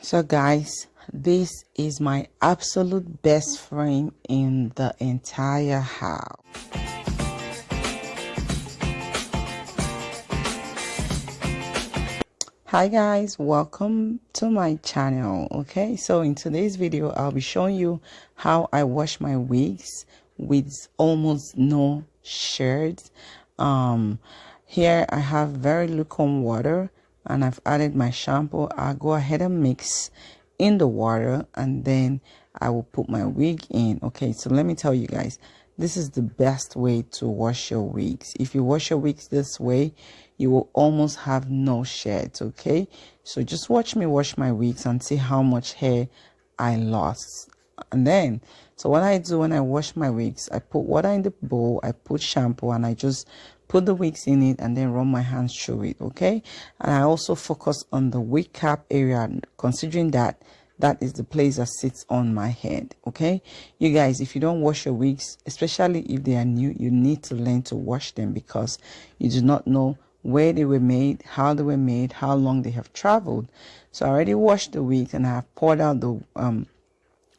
So guys, this is my absolute best frame in the entire house. Hi guys, welcome to my channel. Okay, so in today's video I'll be showing you how I wash my wigs with almost no shades. Here I have very lukewarm water and I've added my shampoo. I'll go ahead and mix in the water and then I will put my wig in. Okay, so let me tell you guys, this is the best way to wash your wigs. If you wash your wigs this way, you will almost have no sheds. Okay, so just watch me wash my wigs and see how much hair I lost. And then, so what I do when I wash my wigs, I put water in the bowl, I put shampoo, and I just put the wigs in it and then run my hands through it. Okay, and I also focus on the wig cap area, considering that that is the place that sits on my head. Okay, you guys, if you don't wash your wigs, especially if they are new, you need to learn to wash them because you do not know where they were made, how they were made, how long they have traveled. So I already washed the wigs and I have poured out the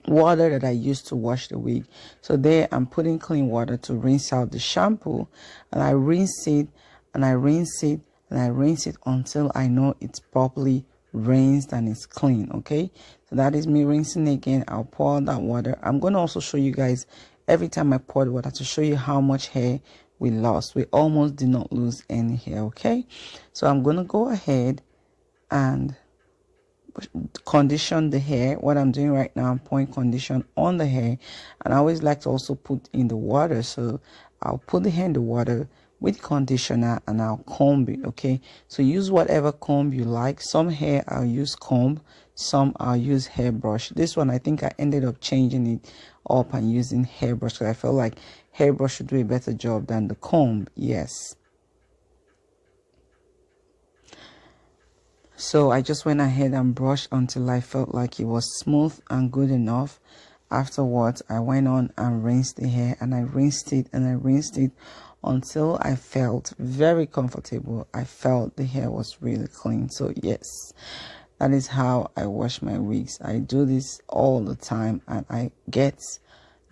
water that I used to wash the wig. So there I'm putting clean water to rinse out the shampoo, and I rinse it and I rinse it and I rinse it until I know it's properly rinsed and it's clean. Okay, so that is me rinsing again. I'll pour that water. I'm going to also show you guys every time I pour the water to show you how much hair we lost. We almost did not lose any hair. Okay, so I'm going to go ahead and condition the hair. What I'm doing right now, I'm pouring condition on the hair, and I always like to also put in the water. So I'll put the hair in the water with conditioner and I'll comb it. Okay, so use whatever comb you like. Some hair I'll use comb, some I'll use hairbrush. This one I think I ended up changing it up and using hairbrush because I felt like hairbrush should do a better job than the comb. Yes, so I just went ahead and brushed until I felt like it was smooth and good enough. Afterwards, I went on and rinsed the hair, and I rinsed it and I rinsed it until I felt very comfortable. I felt the hair was really clean. So yes, that is how I wash my wigs. I do this all the time and I get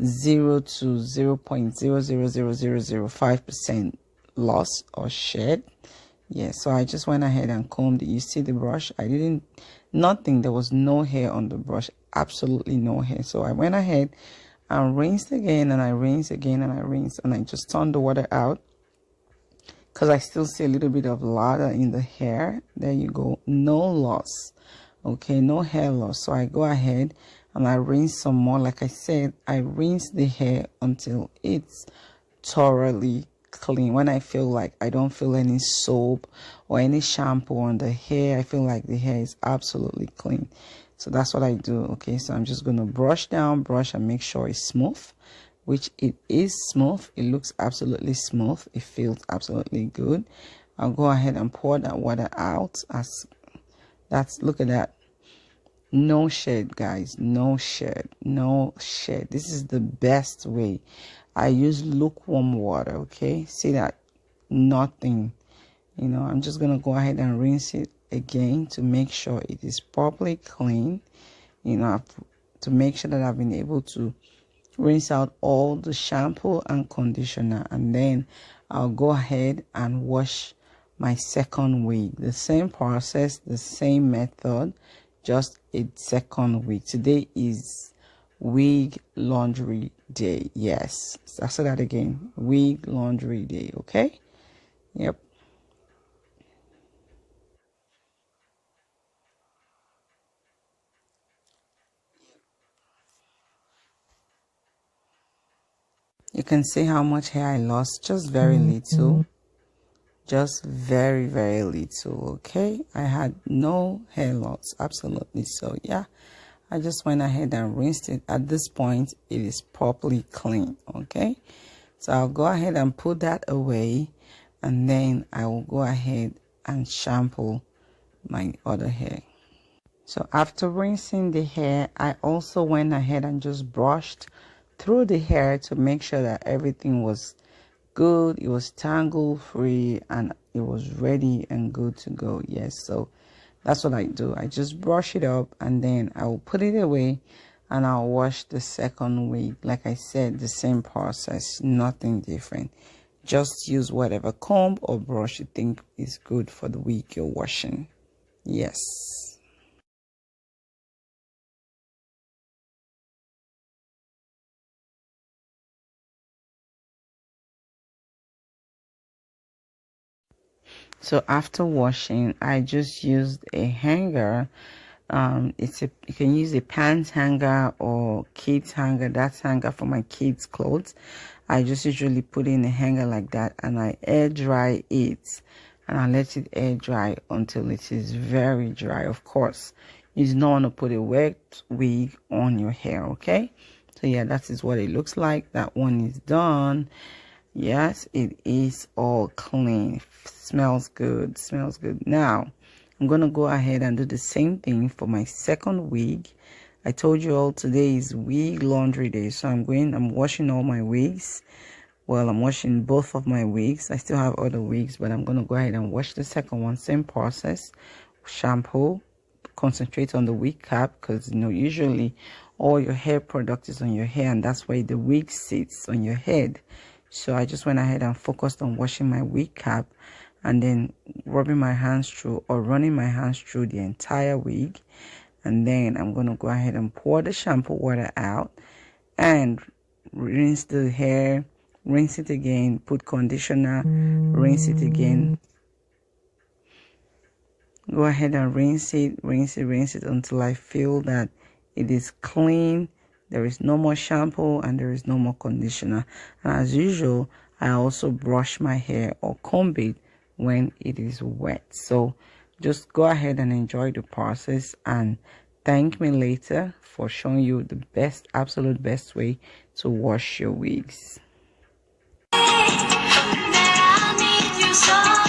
0 to 0.00005% loss or shed. Yeah, so I just went ahead and combed it. You see the brush, I didn't, nothing, there was no hair on the brush, absolutely no hair. So I went ahead and rinsed again and I rinsed again and I rinsed, and I just turned the water out because I still see a little bit of lather in the hair. There you go, no loss. Okay, no hair loss. So I go ahead and I rinse some more. Like I said, I rinse the hair until it's thoroughly clean. When I feel like I don't feel any soap or any shampoo on the hair, I feel like the hair is absolutely clean. So that's what I do. Okay, so I'm just going to brush down, brush, and make sure it's smooth, which it is smooth. It looks absolutely smooth. It feels absolutely good. I'll go ahead and pour that water out. As that's, look at that, no shed, guys, no shed, no shed. This is the best way. I use lukewarm water. Okay, see that, nothing, you know. I'm just gonna go ahead and rinse it again to make sure it is properly clean, you know, to make sure that I've been able to rinse out all the shampoo and conditioner, and then I'll go ahead and wash my second wig. The same process, the same method, just a second wig. Today is wig laundry day. Yes, I said that again, wig laundry day. Okay, yep. You can see how much hair I lost, just very little, just very little. Okay, I had no hair loss, absolutely. So yeah, I just went ahead and rinsed it. At this point it is properly clean. Okay, so I'll go ahead and put that away, and then I will go ahead and shampoo my other hair. So after rinsing the hair, I also went ahead and just brushed through the hair to make sure that everything was good, it was tangle free, and it was ready and good to go. Yes, so That's what I do. I just brush it up and then I will put it away and I'll wash the second wig. Like I said, the same process, nothing different. Just use whatever comb or brush you think is good for the wig you're washing. Yes. So after washing, I just used a hanger. You can use a pants hanger or kids hanger. That's hanger for my kids' clothes. I just usually put in a hanger like that and I air dry it, and I let it air dry until it is very dry. Of course, you do not want to put a wet wig on your hair, okay? So yeah, that is what it looks like. That one is done. Yes, it is all clean. Smells good. Smells good. Now, I'm going to go ahead and do the same thing for my second wig. I told you all today is wig laundry day. So I'm washing all my wigs. Well, I'm washing both of my wigs. I still have other wigs, but I'm going to go ahead and wash the second one. Same process. Shampoo. Concentrate on the wig cap because, you know, usually all your hair product is on your hair and that's why the wig sits on your head. So I just went ahead and focused on washing my wig cap and then rubbing my hands through or running my hands through the entire wig. And then I'm going to go ahead and pour the shampoo water out and rinse the hair, rinse it again, put conditioner, rinse it again. Go ahead and rinse it until I feel that it is clean. There is no more shampoo and there is no more conditioner. And as usual, I also brush my hair or comb it when it is wet. So just go ahead and enjoy the process and thank me later for showing you the best, absolute best way to wash your wigs. I need you so